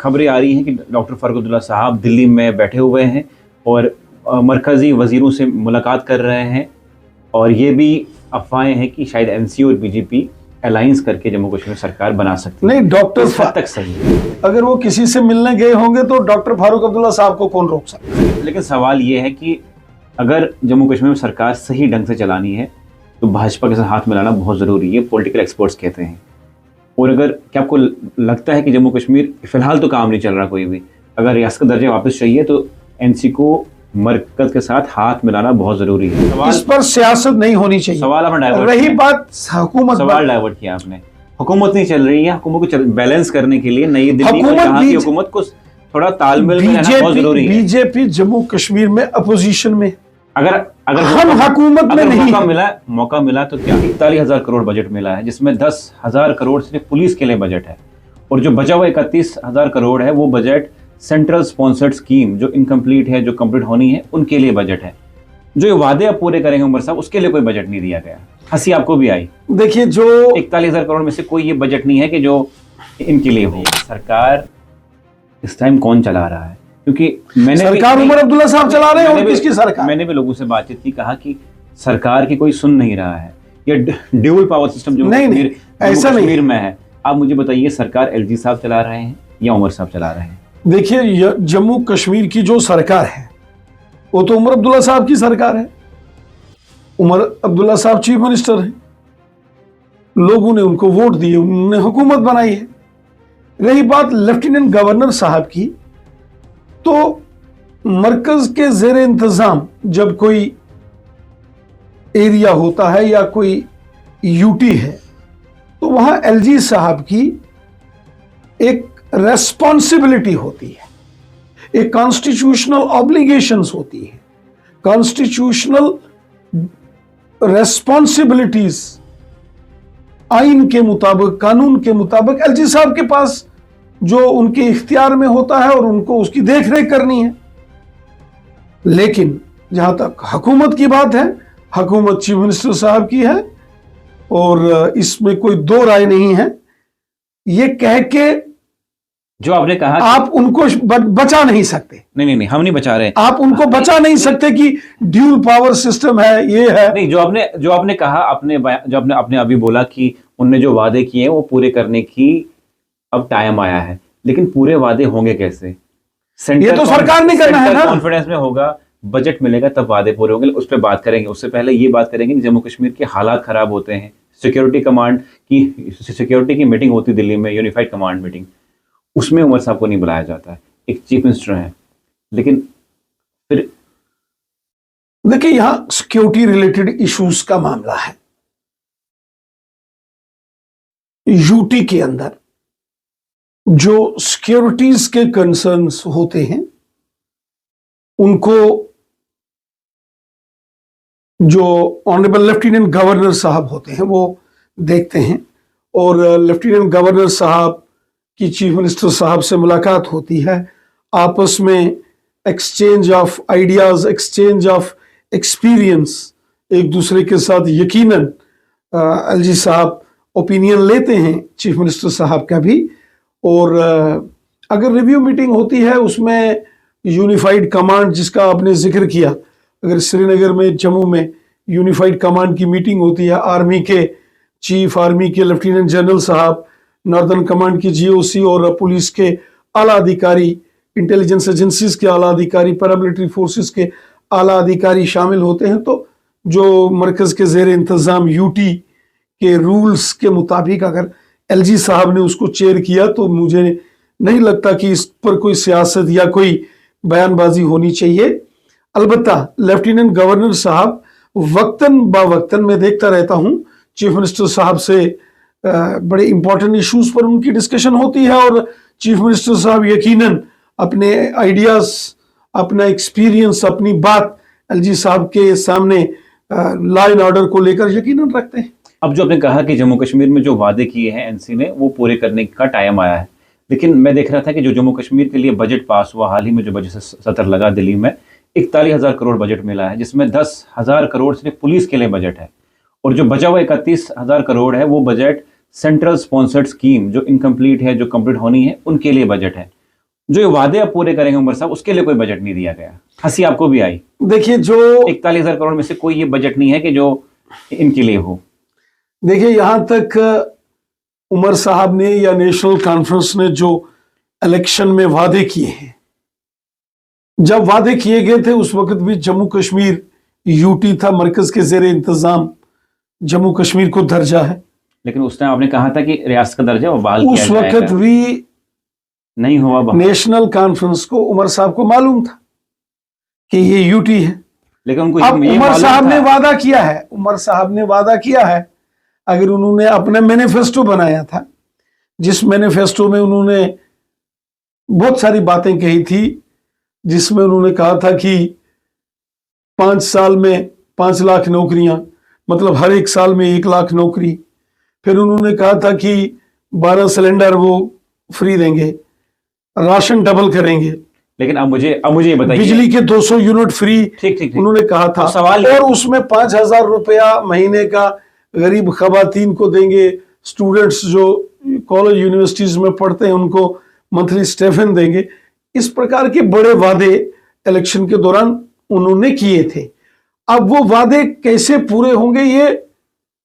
खबरें आ रही हैं कि डॉक्टर फारूक अब्दुल्ला साहब दिल्ली में बैठे हुए हैं और मरकज़ी वज़ीरों से मुलाकात कर रहे हैं, और ये भी अफवाहें हैं कि शायद एनसी और बीजेपी अलायंस करके जम्मू कश्मीर सरकार बना सकती है। नहीं, डॉक्टर तक सही है। अगर वो किसी से मिलने गए होंगे तो डॉक्टर फारूक अब्दुल्ला साहब को कौन रोक सकता है? लेकिन सवाल ये है कि अगर जम्मू कश्मीर में सरकार सही ढंग से चलानी है तो भाजपा के साथ हाथ मिलाना बहुत ज़रूरी है, पॉलिटिकल एक्सपर्ट्स कहते हैं। और अगर क्या आपको लगता है कि जम्मू कश्मीर फिलहाल तो काम नहीं चल रहा कोई भी, अगर रियासत का दर्जा वापस चाहिए तो एनसी को मरकज के साथ हाथ मिलाना बहुत जरूरी है। इस पर सियासत नहीं होनी चाहिए। सवाल आपने डाइवर्ट रही बात हुकूमत, सवाल डाइवर्ट किया आपने। हुकूमत नहीं चल रही है, हुकूमत को बैलेंस करने के लिए नई दिल्ली और यहाँ की हुकूमत को थोड़ा तालमेल में रहना बहुत जरूरी है। बीजेपी जम्मू कश्मीर में अपोजिशन में, अगर हम हुकूमत में नहीं, मौका मिला तो क्या 41,000 करोड़ बजट मिला है, जिसमें 10,000 करोड़ सिर्फ पुलिस के लिए बजट है, और जो बचा हुआ 31,000 करोड़ है वो बजट सेंट्रल स्पॉन्सर्ड स्कीम जो इनकम्प्लीट है, जो कंप्लीट होनी है, उनके लिए बजट है। जो ये वादे आप पूरे करेंगे उमर साहब, उसके लिए कोई बजट नहीं दिया गया। हंसी आपको भी आई। देखिए, जो 41,000 करोड़ में से कोई ये बजट नहीं है कि जो इनके लिए हो। सरकार इस टाइम कौन चला रहा है? क्योंकि सरकार उमर अब्दुल्ला साहब चला रहे हैं, और किसकी सरकार? मैंने भी लोगों से बातचीत की, कहा कि सरकार की कोई सुन नहीं रहा है, ये ड्यूल पावर सिस्टम जो नहीं, ऐसा नहीं में है। आप मुझे बताइए, सरकार एलजी साहब चला रहे हैं या उमर साहब चला रहे हैं? देखिए, जम्मू कश्मीर की जो सरकार है वो तो उमर अब्दुल्ला साहब की सरकार है। उमर अब्दुल्ला साहब चीफ मिनिस्टर हैं, लोगों ने उनको वोट दिए, उन्होंने हुकूमत बनाई है। रही बात लेफ्टिनेंट गवर्नर साहब की, तो मरकज के जेर इंतजाम जब कोई एरिया होता है या कोई यूटी है तो वहां एलजी साहब की एक रेस्पॉन्सिबिलिटी होती है, एक कॉन्स्टिट्यूशनल ऑब्लिगेशंस होती है, कॉन्स्टिट्यूशनल रेस्पॉन्सिबिलिटीज आइन के मुताबिक, कानून के मुताबिक एलजी साहब के पास जो उनके इख्तियार में होता है और उनको उसकी देखरेख करनी है। लेकिन जहां तक हुकूमत की बात है, हुकूमत चीफ मिनिस्टर साहब की है और इसमें कोई दो राय नहीं है। ये कह के जो आपने कहा आप उनको बचा नहीं सकते। नहीं, हम नहीं बचा रहे। आप उनको बचा नहीं सकते कि ड्यूल पावर सिस्टम है, ये है। नहीं, जो आपने कहा, आपने अभी बोला कि उनने जो वादे किए हैं वो पूरे करने की अब टाइम आया है, लेकिन पूरे वादे होंगे कैसे? ये तो सरकार ने करना है ना। कॉन्फिडेंस में होगा, बजट मिलेगा तब वादे पूरे होंगे, उस पर बात करेंगे। उससे पहले ये बात करेंगे कि जम्मू कश्मीर के हालात खराब होते हैं। सिक्योरिटी की मीटिंग होती दिल्ली में, यूनिफाइड कमांड मीटिंग, उसमें उमर साहब को नहीं बुलाया जाता है। एक चीफ मिनिस्टर है, लेकिन फिर देखिए, यहां सिक्योरिटी रिलेटेड इश्यूज का मामला है। यूटी के अंदर जो सिक्योरिटीज के कंसर्न्स होते हैं उनको जो ऑनरेबल लेफ्टिनेंट गवर्नर साहब होते हैं वो देखते हैं, और लेफ्टिनेंट गवर्नर साहब की चीफ मिनिस्टर साहब से मुलाकात होती है। आपस में exchange of ideas, exchange of experience, एक दूसरे के साथ यकीनन एलजी साहब ओपिनियन लेते हैं चीफ मिनिस्टर साहब का भी। और अगर रिव्यू मीटिंग होती है उसमें यूनिफाइड कमांड जिसका आपने जिक्र किया, अगर श्रीनगर में, जम्मू में यूनिफाइड कमांड की मीटिंग होती है, आर्मी के चीफ, आर्मी के लेफ्टिनेंट जनरल साहब, नॉर्दर्न कमांड की जीओसी और पुलिस के आला अधिकारी, इंटेलिजेंस एजेंसीज के आला अधिकारी, पैरामिलिट्री फोर्सेस के आला अधिकारी शामिल होते हैं, तो जो मरकज के जेर इंतजाम यूटी के रूल्स के मुताबिक अगर एलजी साहब ने उसको चेयर किया तो मुझे नहीं लगता कि इस पर कोई सियासत या कोई बयानबाजी होनी चाहिए। अलबत्ता लेफ्टिनेंट गवर्नर साहब वक्तन बावक्तन मैं देखता रहता हूं चीफ मिनिस्टर साहब से बड़े इंपॉर्टेंट इश्यूज पर उनकी डिस्कशन होती है, और चीफ मिनिस्टर साहब यकीनन अपने आइडियाज, अपना एक्सपीरियंस, अपनी बात एलजी साहब के सामने लॉ एंड ऑर्डर को लेकर यकीनन रखते हैं। अब जो आपने कहा कि जम्मू कश्मीर में जो वादे किए हैं एनसी ने वो पूरे करने का टाइम आया है, लेकिन मैं देख रहा था कि जो जम्मू कश्मीर के लिए बजट पास हुआ हाल ही में, जो बजट सत्र लगा दिल्ली में, 41,000 करोड़ बजट मिला है, जिसमें 10,000 करोड़ सिर्फ पुलिस के लिए बजट है, और जो बचा हुआ 31,000 करोड़ है वो बजट सेंट्रल स्पॉन्सर्ड स्कीम जो इनकम्प्लीट है, जो कंप्लीट होनी है, उनके लिए बजट है। जो ये वादे आप पूरे करेंगे उमर साहब, उसके लिए कोई बजट नहीं दिया गया। हंसी आपको भी आई। देखिए, जो 41,000 करोड़ में से कोई ये बजट नहीं है कि जो इनके लिए हो। देखिए, यहां तक उमर साहब ने या नेशनल कॉन्फ्रेंस ने जो इलेक्शन में वादे किए हैं, जब वादे किए गए थे उस वक्त भी जम्मू कश्मीर यूटी था, मरकज के जेर इंतजाम जम्मू कश्मीर को दर्जा है। लेकिन उस टाइम आपने कहा था कि रियासत का दर्जा वो बहाल उस किया वक्त जाएगा। भी नहीं हुआ बहाल। नेशनल कॉन्फ्रेंस को उमर साहब को मालूम था कि ये यूटी है। लेकिन उनको अब ये उमर मालूम साहब था। ने वादा किया है, उमर साहब ने वादा किया है, अगर उन्होंने अपना मैनिफेस्टो बनाया था, जिस मैनिफेस्टो में उन्होंने बहुत सारी बातें कही थी, जिसमें उन्होंने कहा था कि 5 साल में 5 लाख नौकरियां, मतलब हर एक साल में 1 लाख नौकरी। फिर उन्होंने कहा था कि 12 सिलेंडर वो फ्री देंगे, राशन डबल करेंगे, लेकिन अब मुझे ये बताइए। बिजली के 200 यूनिट फ्री ठीक। उन्होंने कहा था। अब सवाल और उसमें 5,000 रुपया महीने का गरीब खवातीन को देंगे, स्टूडेंट्स जो कॉलेज यूनिवर्सिटीज में पढ़ते हैं उनको मंथली स्टेफन देंगे। इस प्रकार के बड़े वादे इलेक्शन के दौरान उन्होंने किए थे। अब वो वादे कैसे पूरे होंगे, ये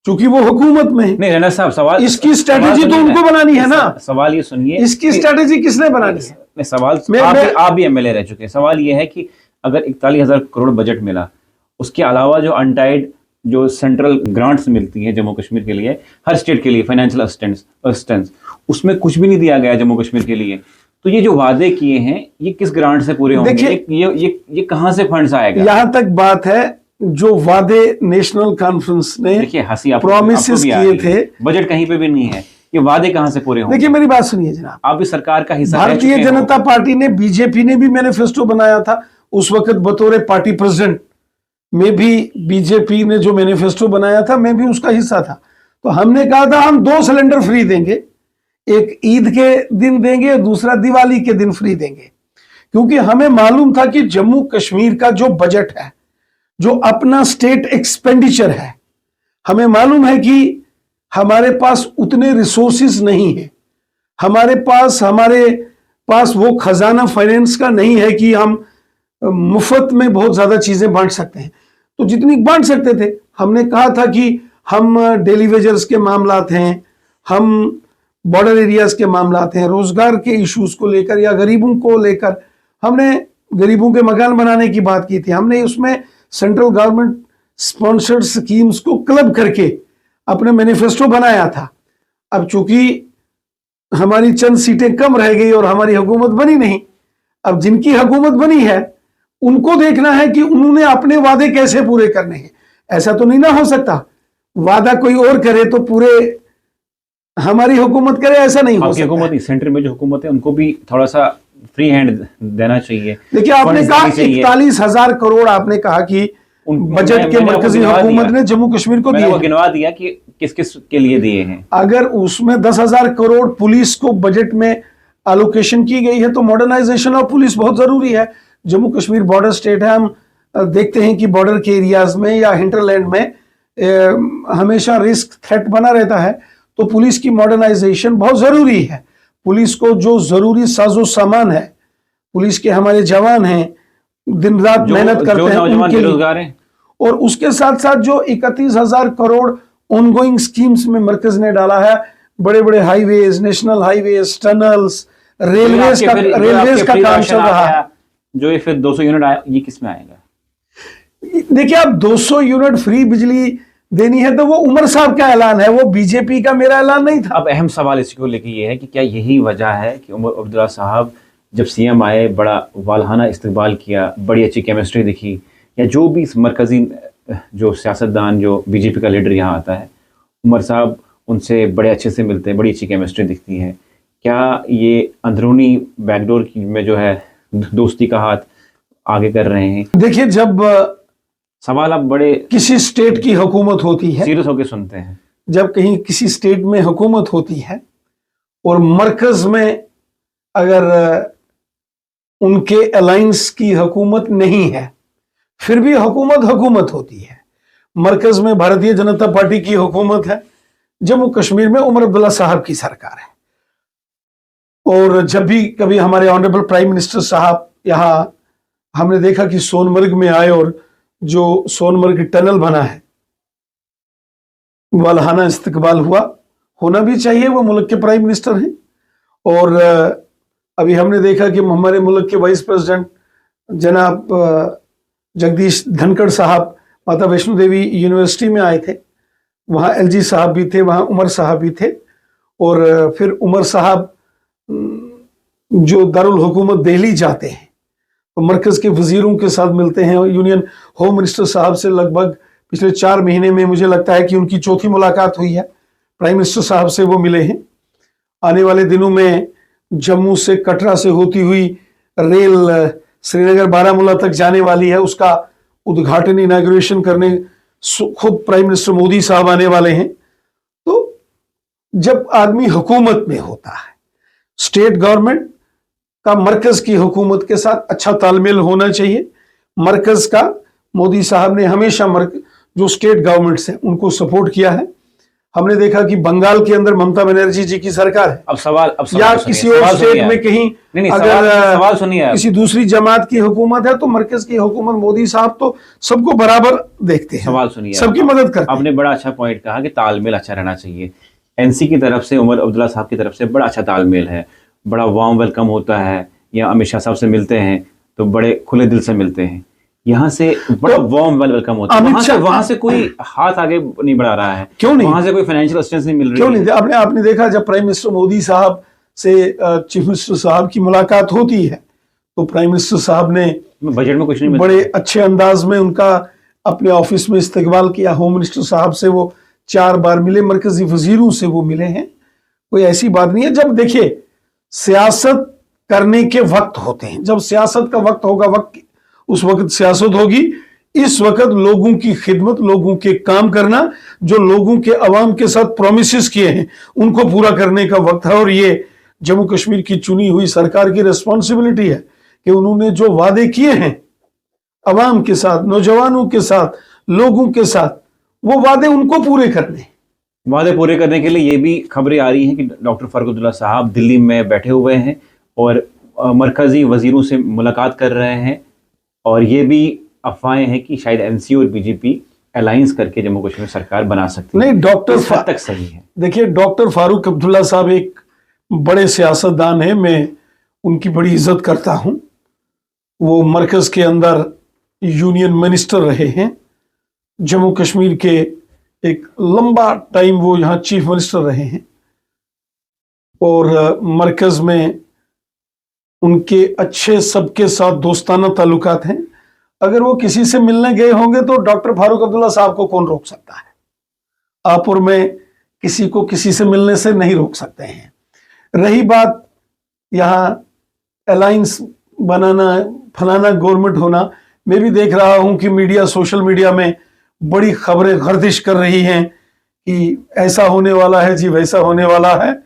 चूंकि वो हुकूमत में है, नहीं रना साहब, सवाल इसकी स्ट्रेटेजी तो सुनिए उनको ना। बनानी है ना। सवाल ये सुनिए, इसकी स्ट्रेटेजी किसने बनानी है? नहीं, सवाल मैं- आप भी एमएलए रह चुके हैं। सवाल ये है कि अगर 41,000 करोड़ बजट मिला, उसके अलावा जो अनटाइड जो सेंट्रल ग्रांट्स मिलती हैं जम्मू कश्मीर के लिए, हर स्टेट के लिए फाइनेंशियल असिस्टेंस, उसमें कुछ भी नहीं दिया गया जम्मू कश्मीर के लिए। तो ये जो वादे किए हैं, ये किस ग्रांट से पूरे होंगे? देखिए, ये कहां से फंड्स आएगा? यहां तक बात है, जो वादे नेशनल कॉन्फ्रेंस ने देखिए, हंसी आपको प्रोमिसेस भी आ किए रही है। थे, बजट कहीं पे भी नहीं है। ये वादे कहां से पूरे होंगे? देखिए मेरी बात सुनिए जनाब, आप भी सरकार का हिस्सा रह भारतीय चुके हो। जनता पार्टी ने, बीजेपी ने भी मैनिफेस्टो बनाया था उस वक्त, बतौर पार्टी प्रेसिडेंट में भी बीजेपी ने जो मैनिफेस्टो बनाया था, मैं भी उसका हिस्सा था। तो हमने कहा था हम 2 सिलेंडर फ्री देंगे, एक ईद के दिन देंगे, दूसरा दिवाली के दिन फ्री देंगे, क्योंकि हमें मालूम था कि जम्मू कश्मीर का जो बजट है, जो अपना स्टेट एक्सपेंडिचर है, हमें मालूम है कि हमारे पास उतने रिसोर्सेज नहीं है, हमारे पास वो खजाना फाइनेंस का नहीं है कि हम मुफ्त में बहुत ज्यादा चीजें बांट सकते हैं। तो जितनी बांट सकते थे, हमने कहा था कि हम डेली वेजर्स के मामलात हैं, हम बॉर्डर एरियाज के मामलात हैं, रोजगार के इश्यूज को लेकर या गरीबों को लेकर, हमने गरीबों के मकान बनाने की बात की थी। हमने उसमें सेंट्रल गवर्नमेंट स्पॉन्सर्ड स्कीम्स को क्लब करके अपने मैनिफेस्टो बनाया था। अब चूंकि हमारी चंद सीटें कम रह गई और हमारी हुकूमत बनी नहीं, अब जिनकी हुकूमत बनी है उनको देखना है कि उन्होंने अपने वादे कैसे पूरे करने हैं। ऐसा तो नहीं ना हो सकता वादा कोई और करे तो पूरे हमारी हुकूमत करे, ऐसा नहीं हो आपकी सकता। हुकूमत, सेंटर में जो हुकूमत है, उनको भी थोड़ा सा फ्री हैंड देना चाहिए। देखिए, आपने फंड्स कहा देने चाहिए। 41,000 करोड़, आपने कहा कि बजट के मरकजी हुकूमत ने जम्मू कश्मीर को मैंने दिए वो हैं। गिनवा दिया कि किस किस के लिए दिए हैं। अगर उसमें 10,000 करोड़ पुलिस को बजट में एलोकेशन की गई है, तो मॉडर्नाइजेशन ऑफ पुलिस बहुत जरूरी है। जम्मू कश्मीर बॉर्डर स्टेट है, हम देखते हैं कि बॉर्डर के एरियाज में या हिंटरलैंड में हमेशा रिस्क थ्रेट बना रहता है, तो पुलिस की मॉडर्नाइजेशन बहुत जरूरी है। पुलिस को जो जरूरी साजो सामान है, पुलिस के हमारे जवान हैं, दिन रात मेहनत करते हैं नौजवान उनके लिए। बेरोजगार हैं, और उसके साथ साथ जो 31,000 करोड़ ऑनगोइंग स्कीम्स में मरकज ने डाला है, बड़े बड़े highways, national highways, tunnels, railways का काम चल रहा है। जो ये फिर 200 यूनिट आया, ये किस में आएगा? देखिए, अब 200 यूनिट फ्री बिजली देनी है तो वो उमर साहब का ऐलान है, वो बीजेपी का मेरा ऐलान नहीं था। अब अहम सवाल इसको लेके ये है कि क्या यही वजह है कि उमर अब्दुल्ला साहब जब सीएम आए, बड़ा वालहाना इस्तकबाल किया, बड़ी अच्छी केमिस्ट्री दिखी, या जो भी मरकजी जो सियासतदान, जो बीजेपी का लीडर यहाँ आता है, उमर साहब उनसे बड़े अच्छे से मिलते हैं, बड़ी अच्छी केमिस्ट्री दिखती है, क्या ये अंदरूनी बैकडोर में जो है दोस्ती का हाथ आगे कर रहे हैं? देखिए, जब सवाल आप बड़े किसी स्टेट की हुकूमत होती है, सीरियस होकर सुनते हैं। जब कहीं किसी स्टेट में हुकूमत होती है और मरकज में अगर उनके अलायंस की हुकूमत नहीं है, फिर भी हुकूमत होती है। मरकज में भारतीय जनता पार्टी की हुकूमत है, जम्मू कश्मीर में उमर अब्दुल्ला साहब की सरकार है। और जब भी कभी हमारे ऑनरेबल प्राइम मिनिस्टर साहब यहाँ, हमने देखा कि सोनमर्ग में आए और जो सोनमर्ग टनल बना है, वालहाना इस्तकबाल हुआ, होना भी चाहिए, वो मुल्क के प्राइम मिनिस्टर हैं। और अभी हमने देखा कि हमारे मुल्क के वाइस प्रेसिडेंट जनाब जगदीश धनखड़ साहब माता वैष्णो देवी यूनिवर्सिटी में आए थे, वहाँ एलजी साहब भी थे, वहाँ उमर साहब भी थे। और फिर उमर साहब जो दारुल हुकूमत दिल्ली जाते हैं तो मरकज़ के वजीरों के साथ मिलते हैं, यूनियन होम मिनिस्टर साहब से लगभग पिछले 4 महीने में मुझे लगता है कि उनकी चौथी मुलाकात हुई है, प्राइम मिनिस्टर साहब से वो मिले हैं। आने वाले दिनों में जम्मू से कटरा से होती हुई रेल श्रीनगर बारामूला तक जाने वाली है, उसका उद्घाटन इनॉग्रेशन करने खुद प्राइम मिनिस्टर मोदी साहब आने वाले हैं। तो जब आदमी हुकूमत में होता है, स्टेट गवर्नमेंट का मरकज की हुकूमत के साथ अच्छा तालमेल होना चाहिए। मरकज का मोदी साहब ने हमेशा जो स्टेट गवर्नमेंट्स हैं उनको सपोर्ट किया है। हमने देखा कि बंगाल के अंदर ममता बनर्जी जी की सरकार है, अब सवाल या किसी और स्टेट में कहीं नहीं, अगर सवाल सुनिए, किसी दूसरी जमात की हुकूमत है तो मरकज की हुकूमत मोदी साहब तो सबको बराबर देखते हैं, सवाल सुनिए, सबकी मदद करते हैं। आपने बड़ा अच्छा पॉइंट कहा कि तालमेल अच्छा रहना चाहिए। एनसी की तरफ से, उमर अब्दुल्ला साहब की तरफ से बड़ा अच्छा तालमेल है, बड़ा वार्म वेलकम होता है, या अमित शाह साहब से मिलते हैं तो बड़े खुले दिल से मिलते हैं, यहाँ से बड़ा वार्म वेलकम होता है। वहां से कोई हाथ आगे नहीं बढ़ा रहा है, क्यों नहीं? वहां से कोई फाइनेंशियल असिस्टेंस नहीं मिल रही, क्यों नहीं? आपने देखा जब प्राइम मिनिस्टर मोदी साहब से चीफ मिनिस्टर साहब की मुलाकात होती है तो प्राइम मिनिस्टर साहब ने बजट में कुछ नहीं बड़े अच्छे अंदाज में उनका अपने ऑफिस में इस्तकबाल किया। होम मिनिस्टर साहब से वो 4 बार मिले, मरकजी वजीरों से वो मिले हैं, कोई ऐसी बात नहीं है। जब देखिए सियासत करने के वक्त होते हैं, जब सियासत का वक्त होगा उस वक्त सियासत होगी। इस वक्त लोगों की खिदमत, लोगों के काम करना, जो लोगों के अवाम के साथ प्रोमिसेस किए हैं उनको पूरा करने का वक्त है। और ये जम्मू कश्मीर की चुनी हुई सरकार की रिस्पॉन्सिबिलिटी है कि उन्होंने जो वादे किए हैं अवाम के साथ, नौजवानों के साथ, लोगों के साथ, वो वादे उनको पूरे करने। वादे पूरे करने के लिए ये भी खबरें आ रही हैं कि डॉक्टर फारूक अब्दुल्ला साहब दिल्ली में बैठे हुए हैं और मरकजी वजीरों से मुलाकात कर रहे हैं, और ये भी अफवाहें हैं कि शायद एनसी और बीजेपी अलायंस करके जम्मू कश्मीर सरकार बना सकती है। नहीं, डॉक्टर तक सही है। देखिए, डॉक्टर फारूक अब्दुल्ला साहब एक बड़े सियासतदान हैं, मैं उनकी बड़ी इज्जत करता हूं। वो मरकज के अंदर यूनियन मिनिस्टर रहे हैं, जम्मू कश्मीर के एक लंबा टाइम वो यहाँ चीफ मिनिस्टर रहे हैं, और मरकज में उनके अच्छे सबके साथ दोस्ताना ताल्लुकात हैं। अगर वो किसी से मिलने गए होंगे तो डॉक्टर फारूक अब्दुल्ला साहब को कौन रोक सकता है? आप और मैं किसी को किसी से मिलने से नहीं रोक सकते हैं। रही बात यहाँ अलायंस बनाना, फलाना गवर्नमेंट होना, मैं भी देख रहा हूं कि मीडिया, सोशल मीडिया में बड़ी खबरें गर्दिश कर रही हैं कि ऐसा होने वाला है जी, वैसा होने वाला है।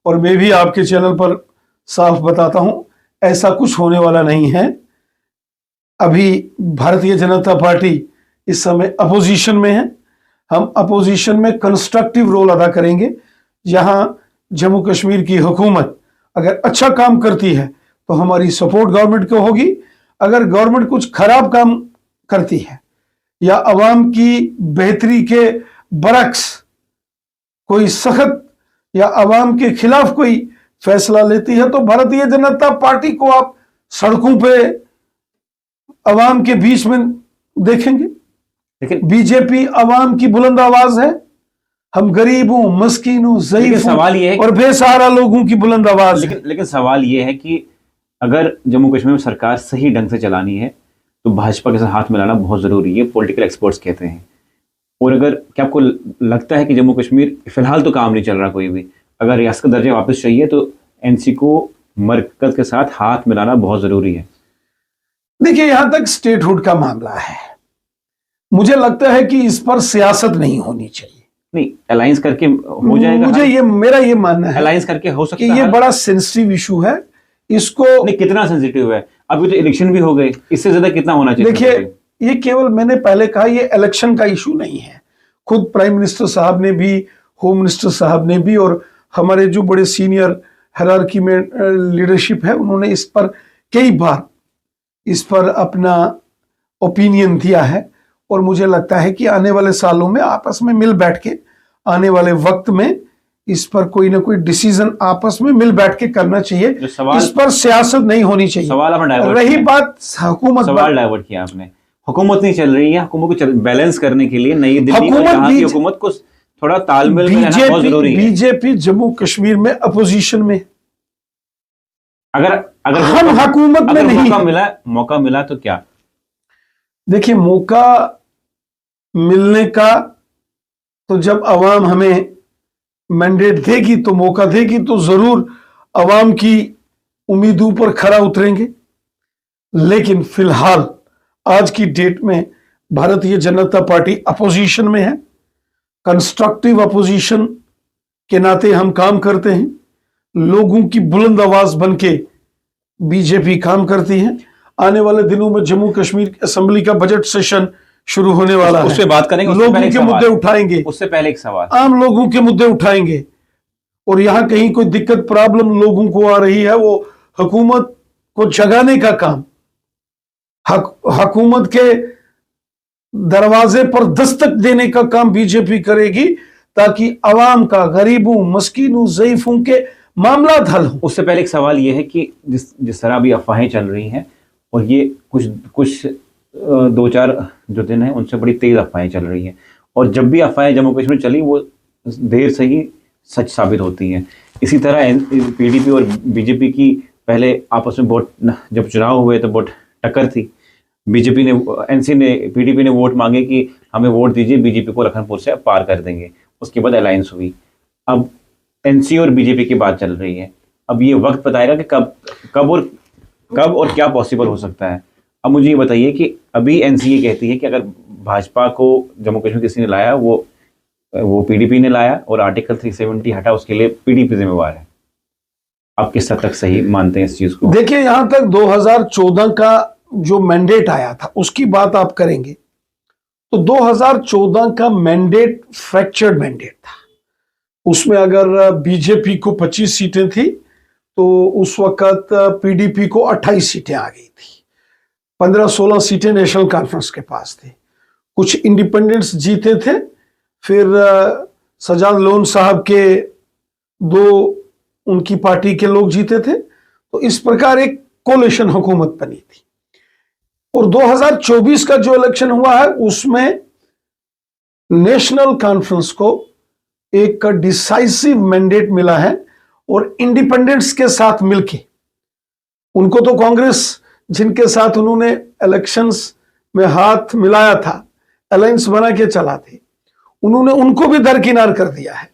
और मैं भी आपके चैनल पर साफ बताता हूं, ऐसा कुछ होने वाला नहीं है। अभी भारतीय जनता पार्टी इस समय अपोजिशन में है, हम अपोजिशन में कंस्ट्रक्टिव रोल अदा करेंगे। जहां जम्मू कश्मीर की हुकूमत अगर अच्छा काम करती है तो हमारी सपोर्ट गवर्नमेंट को होगी। अगर गवर्नमेंट कुछ खराब काम करती है या अवाम की बेहतरी के बरक्स कोई सख्त या अवाम के खिलाफ कोई फैसला लेती है तो भारतीय जनता पार्टी को आप सड़कों पे अवाम के बीच में देखेंगे। लेकिन बीजेपी अवाम की बुलंद आवाज है, हम गरीबों, मस्कीनों, ज़ईफ़ों और बेसहारा लोगों की बुलंद आवाज है। लेकिन सवाल यह है कि अगर जम्मू कश्मीर में सरकार सही ढंग से चलानी है तो भाजपा के साथ हाथ मिलाना बहुत जरूरी है, पॉलिटिकल एक्सपर्ट्स कहते हैं। और अगर क्या आपको लगता है कि जम्मू कश्मीर फिलहाल तो काम नहीं चल रहा कोई भी, अगर रियासत का दर्जा वापस चाहिए तो एनसी को मरकज के साथ हाथ मिलाना बहुत जरूरी है? देखिए, यहां तक स्टेटहुड का मामला है, मुझे लगता है कि इस पर सियासत नहीं होनी चाहिए। नहीं, अलायंस करके हो जाएगा। मुझे मेरा ये मानना है अलायंस करके हो सकता है कि ये बड़ा सेंसिटिव इशू है। इसको नहीं, कितना सेंसिटिव है? अभी तो इलेक्शन भी हो गए, इससे ज्यादा कितना होना चाहिए? देखिए, ये केवल, मैंने पहले कहा, ये इलेक्शन का इशू नहीं है। खुद प्राइम मिनिस्टर साहब ने भी, होम मिनिस्टर साहब ने भी, और हमारे जो बड़े सीनियर हायरार्की में लीडरशिप है, उन्होंने इस पर कई बार इस पर अपना ओपिनियन दिया है। और मुझे लगता है कि आने वाले सालों में आपस में मिल बैठ के, आने वाले वक्त में इस पर कोई ना कोई डिसीजन आपस में मिल बैठ के करना चाहिए। इस पर सियासत नहीं होनी चाहिए। सवाल आपने डाइवर्ट रही बात हुकूमत, सवाल डाइवर्ट किया आपने। हुकूमत नहीं चल रही है, हुकूमत को बैलेंस करने के लिए नई दिल्ली और यहाँ की हुकूमत को थोड़ा तालमेल में रहना बहुत जरूरी है। बीजेपी जम्मू कश्मीर में अपोजिशन में, अगर अगर हम हुकूमत में नहीं, मौका मिला तो क्या? देखिए, मौका मिलने का तो जब अवाम हमें मैंडेट देगी तो मौका देगी तो जरूर अवाम की उम्मीदों पर खरा उतरेंगे। लेकिन फिलहाल आज की डेट में भारतीय जनता पार्टी अपोजिशन में है। कंस्ट्रक्टिव अपोजिशन के नाते हम काम करते हैं। लोगों की बुलंद आवाज बनके बीजेपी काम करती है। आने वाले दिनों में जम्मू कश्मीर असेंबली का बजट सेशन शुरू होने वाला है, उससे बात करेंगे। लोगों के मुद्दे उठाएंगे, उससे पहले एक सवाल, आम लोगों के मुद्दे उठाएंगे। और यहां कहीं कोई दिक्कत प्रॉब्लम लोगों को आ रही है, वो हुकूमत को जगाने का काम, हुकूमत के दरवाजे पर दस्तक देने का काम बीजेपी करेगी, ताकि अवाम का, गरीबों, मस्कीनों, ज़ईफों के मामला हल हो। उससे पहले एक सवाल यह है कि जिस तरह अभी अफवाहें चल रही हैं, और ये कुछ 2-4 जो दिन है उनसे बड़ी तेज अफवाहें चल रही हैं, और जब भी अफवाहें जम्मू कश्मीर चली वो देर से ही सच साबित होती हैं। इसी तरह पीडीपी और बीजेपी की पहले आपस में बहुत, जब चुनाव हुए तो बहुत टक्कर थी। बीजेपी ने, एनसी ने, पीडीपी ने वोट मांगे कि हमें वोट दीजिए, बीजेपी को लखनपुर से पार कर देंगे। उसके बाद अलायंस हुई। अब एनसी और बीजेपी की बात चल रही है। अब ये वक्त बताएगा कि कब और क्या पॉसिबल हो सकता है। अब मुझे ये बताइए कि अभी एनसी ये कहती है कि अगर भाजपा को जम्मू कश्मीर किसी ने लाया, वो पीडीपी ने लाया, और आर्टिकल 370 हटा, उसके लिए पीडीपी जिम्मेवार है। आप किस हद तक सही मानते हैं इस चीज को? देखिए, यहां तक 2014 का जो मैंडेट आया था उसकी बात आप करेंगे तो 2014 का मैंडेट फ्रैक्चर्ड मैंडेट था। उसमें अगर बीजेपी को 25 सीटें थी तो उस वक्त पीडीपी को 28 सीटें आ गई थी। 15-16 सीटें नेशनल कॉन्फ्रेंस के पास थी। कुछ इंडिपेंडेंट्स जीते थे, फिर सजाद लोन साहब के 2 उनकी पार्टी के लोग जीते थे। तो इस प्रकार एक कोलिशन हुकूमत बनी थी। और 2024 का जो इलेक्शन हुआ है उसमें नेशनल कॉन्फ्रेंस को एक डिसाइसिव मैंडेट मिला है, और इंडिपेंडेंट्स के साथ मिलके, उनको तो कांग्रेस जिनके साथ उन्होंने इलेक्शंस में हाथ मिलाया था, अलायंस बना के चला थे, उन्होंने उनको भी दरकिनार कर दिया है,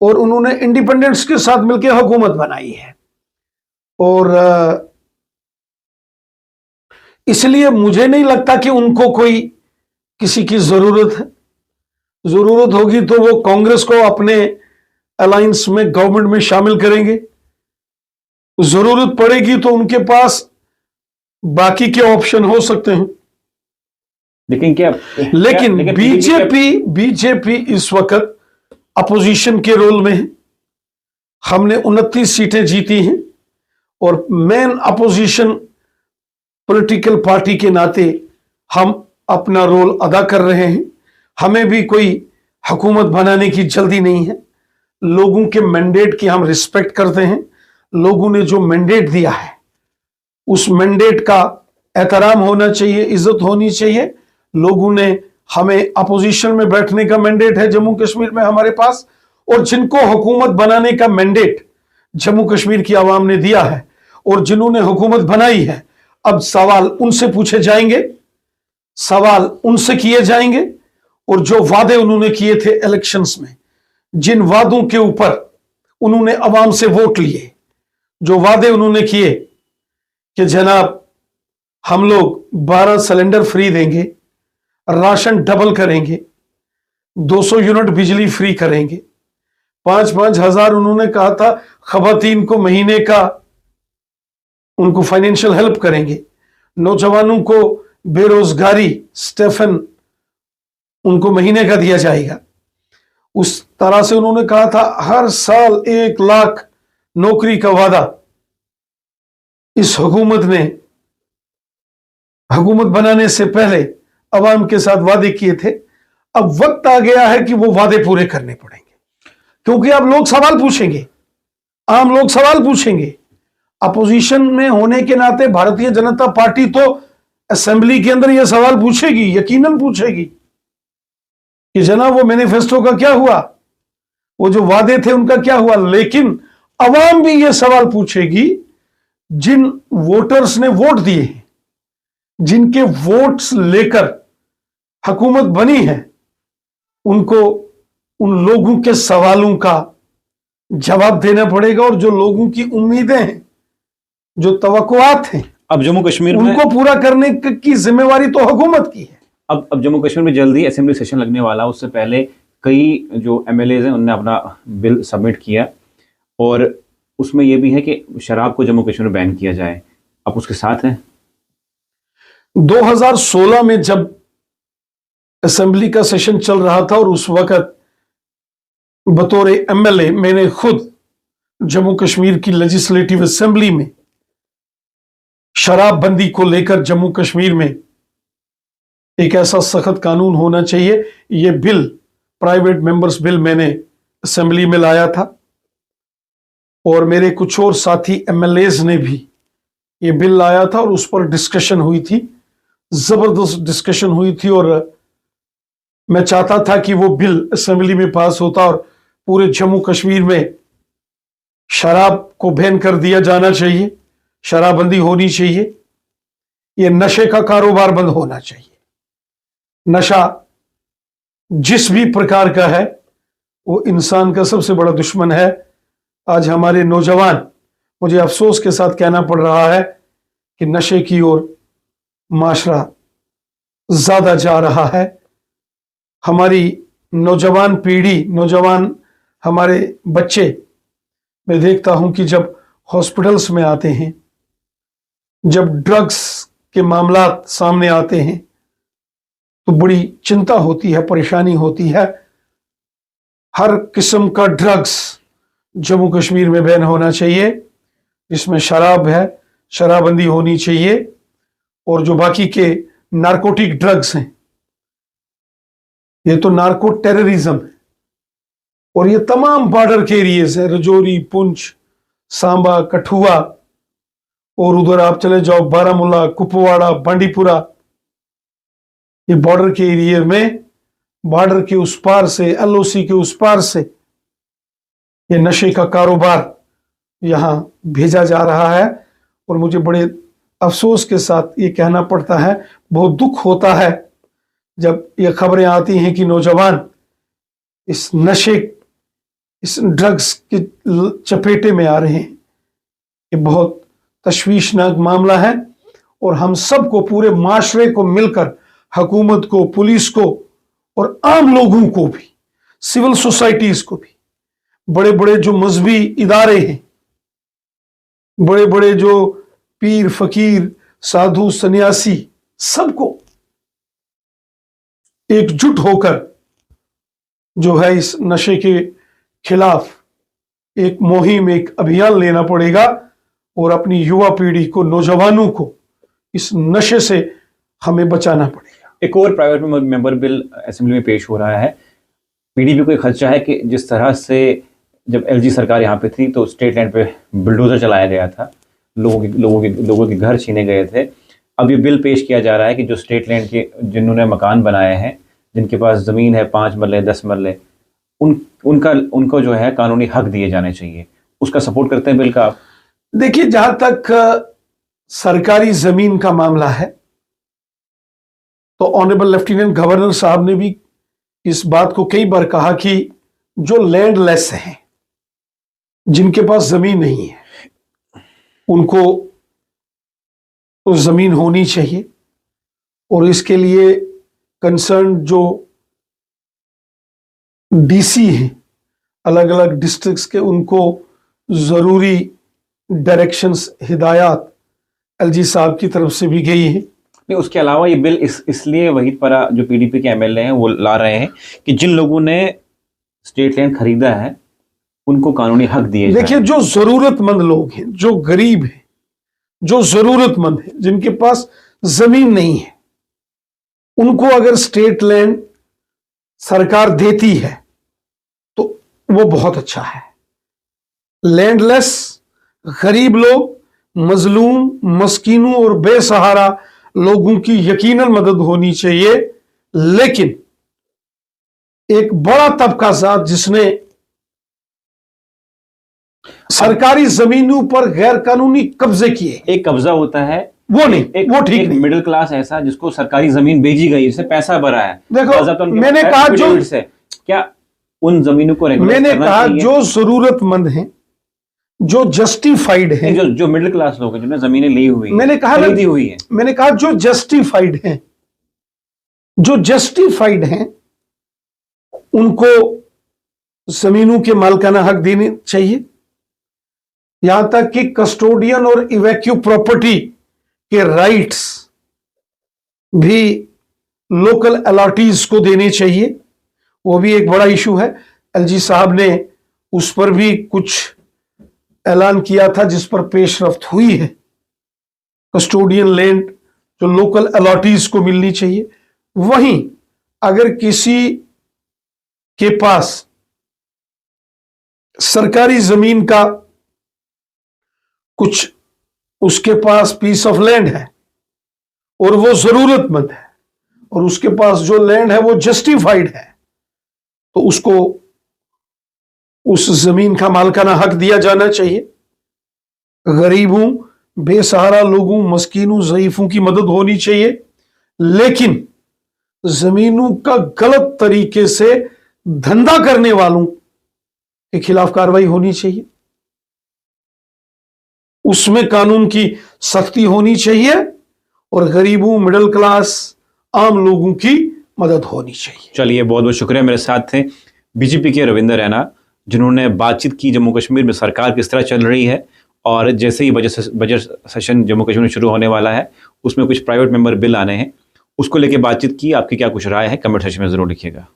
और उन्होंने इंडिपेंडेंट्स के साथ मिलकर हुकूमत बनाई है। और इसलिए मुझे नहीं लगता कि उनको कोई किसी की जरूरत है। जरूरत होगी तो वो कांग्रेस को अपने अलायंस में, गवर्नमेंट में शामिल करेंगे। जरूरत पड़ेगी तो उनके पास बाकी के ऑप्शन हो सकते हैं। लेकिन बीजेपी इस वक्त अपोजिशन के रोल में है। हमने 29 सीटें जीती हैं, और मेन अपोजिशन पॉलिटिकल पार्टी के नाते हम अपना रोल अदा कर रहे हैं। हमें भी कोई हुकूमत बनाने की जल्दी नहीं है। लोगों के मैंडेट की हम रिस्पेक्ट करते हैं। लोगों ने जो मैंडेट दिया है उस मैंडेट का एहतराम होना चाहिए, इज्जत होनी चाहिए। लोगों ने हमें अपोजिशन में बैठने का मैंडेट है जम्मू कश्मीर में हमारे पास, और जिनको हुकूमत बनाने का मैंडेट जम्मू कश्मीर की आवाम ने दिया है, और जिन्होंने हुकूमत बनाई है, अब सवाल उनसे पूछे जाएंगे, सवाल उनसे किए जाएंगे। और जो वादे उन्होंने किए थे इलेक्शंस में, जिन वादों के ऊपर उन्होंने अवाम से वोट लिए, जो वादे उन्होंने किए कि जनाब हम लोग 12 सिलेंडर फ्री देंगे, राशन डबल करेंगे, 200 यूनिट बिजली फ्री करेंगे, 5-5 हजार उन्होंने कहा था खवातीन को महीने का उनको फाइनेंशियल हेल्प करेंगे, नौजवानों को बेरोजगारी स्टेफन उनको महीने का दिया जाएगा। उस तरह से उन्होंने कहा था हर साल 1 लाख नौकरी का वादा इस हुकूमत ने हुकूमत बनाने से पहले अवाम के साथ वादे किए थे, अब वक्त आ गया है कि वो वादे पूरे करने पड़ेंगे, क्योंकि अब लोग सवाल पूछेंगे, आम लोग सवाल पूछेंगे। अपोजिशन में होने के नाते भारतीय जनता पार्टी तो असेंबली के अंदर यह सवाल पूछेगी, यकीनन पूछेगी कि जनाब वो मैनिफेस्टो का क्या हुआ, वो जो वादे थे उनका क्या हुआ। लेकिन अवाम भी यह सवाल पूछेगी, जिन वोटर्स ने वोट दिए हैं, जिनके वोट्स लेकर हुकूमत बनी है, उनको उन लोगों के सवालों का जवाब देना पड़ेगा, और जो लोगों की उम्मीदें हैं, जो तवक्कुआत हैं, अब जम्मू कश्मीर में उनको पूरा करने की जिम्मेवारी तो हुकूमत की है। अब जम्मू कश्मीर में जल्दी असेंबली सेशन लगने वाला, उससे पहले कई जो एमएलएज हैं उन्होंने अपना बिल सबमिट किया, और उसमें यह भी है कि शराब को जम्मू कश्मीर में बैन किया जाए। आप उसके साथ हैं? 2016 में जब असेंबली का सेशन चल रहा था, और उस वक्त बतौर एमएलए मैंने खुद जम्मू कश्मीर की लेजिस्लेटिव असेंबली में शराबबंदी को लेकर जम्मू कश्मीर में एक ऐसा सख्त कानून होना चाहिए, यह बिल, प्राइवेट मेंबर्स बिल मैंने असेंबली में लाया था, और मेरे कुछ और साथी एमएलएज ने भी ये बिल लाया था, और उस पर डिस्कशन हुई थी, जबरदस्त डिस्कशन हुई थी। और मैं चाहता था कि वो बिल असेंबली में पास होता और पूरे जम्मू कश्मीर में शराब को बैन कर दिया जाना चाहिए, शराबबंदी होनी चाहिए, ये नशे का कारोबार बंद होना चाहिए। नशा जिस भी प्रकार का है वो इंसान का सबसे बड़ा दुश्मन है। आज हमारे नौजवान, मुझे अफसोस के साथ कहना पड़ रहा है कि नशे की ओर माशरा ज्यादा जा रहा है। हमारी नौजवान पीढ़ी, नौजवान हमारे बच्चे, मैं देखता हूं कि जब हॉस्पिटल्स में आते हैं, जब ड्रग्स के मामलात सामने आते हैं, तो बड़ी चिंता होती है, परेशानी होती है। हर किस्म का ड्रग्स जम्मू कश्मीर में बैन होना चाहिए, जिसमें शराब है, शराबबंदी होनी चाहिए, और जो बाकी के नारकोटिक ड्रग्स हैं, ये तो नार्को टेररिज्म है, और ये तमाम बॉर्डर के एरियाज है, रजौरी, पुंछ, सांबा, कठुआ, और उधर आप चले जाओ बारामूला, कुपवाड़ा, बांडीपुरा, ये बॉर्डर के एरिया में, बॉर्डर के उस पार से, एलओसी के उस पार से ये नशे का कारोबार यहां भेजा जा रहा है। और मुझे बड़े अफसोस के साथ ये कहना पड़ता है, बहुत दुख होता है जब ये खबरें आती हैं कि नौजवान इस नशे, इस ड्रग्स के चपेटे में आ रहे हैं। ये बहुत तशवीशनाक मामला है, और हम सबको, पूरे माशरे को मिलकर, हुकूमत को, पुलिस को, और आम लोगों को भी, सिविल सोसाइटीज को भी, बड़े बड़े जो मजहबी इदारे हैं, बड़े बड़े जो पीर, फकीर, साधु, सन्यासी, सबको एकजुट होकर जो है इस नशे के खिलाफ एक मुहिम, एक अभियान लेना पड़ेगा, और अपनी युवा पीढ़ी को, नौजवानों को इस नशे से हमें बचाना पड़ेगा। एक और प्राइवेट मेंबर बिल असेंबली में पेश हो रहा है। पीडीपी को एक खदशा है कि जिस तरह से जब एलजी सरकार यहाँ पे थी तो स्टेट लैंड पे बुलडोजर चलाया गया था, लोगों के घर छीने गए थे। अब ये बिल पेश किया जा रहा है कि जो स्टेट लैंड के, जिन्होंने मकान बनाए हैं, जिनके पास ज़मीन है 5 मरले 10 मरले, उनको जो है कानूनी हक दिए जाने चाहिए। उसका सपोर्ट करते हैं बिल का आप? देखिए, जहां तक सरकारी जमीन का मामला है, तो ऑनरेबल लेफ्टिनेंट गवर्नर साहब ने भी इस बात को कई बार कहा कि जो लैंडलेस हैं, जिनके पास जमीन नहीं है, उनको तो जमीन होनी चाहिए, और इसके लिए कंसर्न जो डीसी हैं अलग अलग डिस्ट्रिक्ट्स के, उनको जरूरी डायरेक्शंस, हिदायत एलजी साहब की तरफ से भी गई है। नहीं, उसके अलावा ये बिल इसलिए वहीद परा जो पीडीपी के एमएलए हैं वो ला रहे हैं कि जिन लोगों ने स्टेट लैंड खरीदा है उनको कानूनी हक दिए जाएं। देखिए, जो जरूरतमंद लोग हैं, जो गरीब हैं, जो जरूरतमंद हैं, जिनके पास जमीन नहीं है, उनको अगर स्टेट लैंड सरकार देती है तो वो बहुत अच्छा है। लैंडलेस गरीब लोग, मजलूम, मस्कीनों और बेसहारा लोगों की यकीनन मदद होनी चाहिए, लेकिन एक बड़ा तबका साथ जिसने सरकारी जमीनों पर गैर कानूनी कब्जे किए, एक कब्जा होता है, वो नहीं, वो ठीक नहीं। मिडिल क्लास ऐसा जिसको सरकारी जमीन भेजी गई, जिससे पैसा भरा है। देखो, मैंने कहा जो से क्या उन जमीनों को मैंने कहा जो जरूरतमंद हैं, जो जस्टिफाइड हैं, जो मिडिल क्लास लोग हैं जिन्होंने जमीनें ली हुई, मैंने कहा खरीदी हुई है, मैंने कहा जो जस्टिफाइड हैं, जो जस्टिफाइड हैं, उनको जमीनों के मालिकाना हक देने चाहिए। यहां तक कि कस्टोडियन और इवैक्यू प्रॉपर्टी के राइट्स भी लोकल अलॉटीज को देने चाहिए। वो भी एक बड़ा इशू है। एलजी साहब ने उस पर भी कुछ ऐलान किया था, जिस पर पेशरफ्त हुई है। कस्टोडियन लैंड जो लोकल अलॉटीज को मिलनी चाहिए। वहीं अगर किसी के पास सरकारी जमीन का कुछ, उसके पास पीस ऑफ लैंड है और वो जरूरतमंद है, और उसके पास जो लैंड है वो जस्टिफाइड है, तो उसको उस जमीन का मालिकाना हक दिया जाना चाहिए। गरीबों, बेसहारा लोगों, मस्कीनों, ज़ईफों की मदद होनी चाहिए, लेकिन जमीनों का गलत तरीके से धंधा करने वालों के खिलाफ कार्रवाई होनी चाहिए। उसमें कानून की सख्ती होनी चाहिए और गरीबों, मिडिल क्लास, आम लोगों की मदद होनी चाहिए। चलिए, बहुत बहुत शुक्रिया। मेरे साथ थे बीजेपी के रविंदर रैना, जिन्होंने बातचीत की जम्मू कश्मीर में सरकार किस तरह चल रही है, और जैसे ही बजट सेशन जम्मू कश्मीर में शुरू होने वाला है, उसमें कुछ प्राइवेट मेंबर बिल आने हैं, उसको लेके बातचीत की। आपकी क्या कुछ राय है, कमेंट सेक्शन में जरूर लिखिएगा।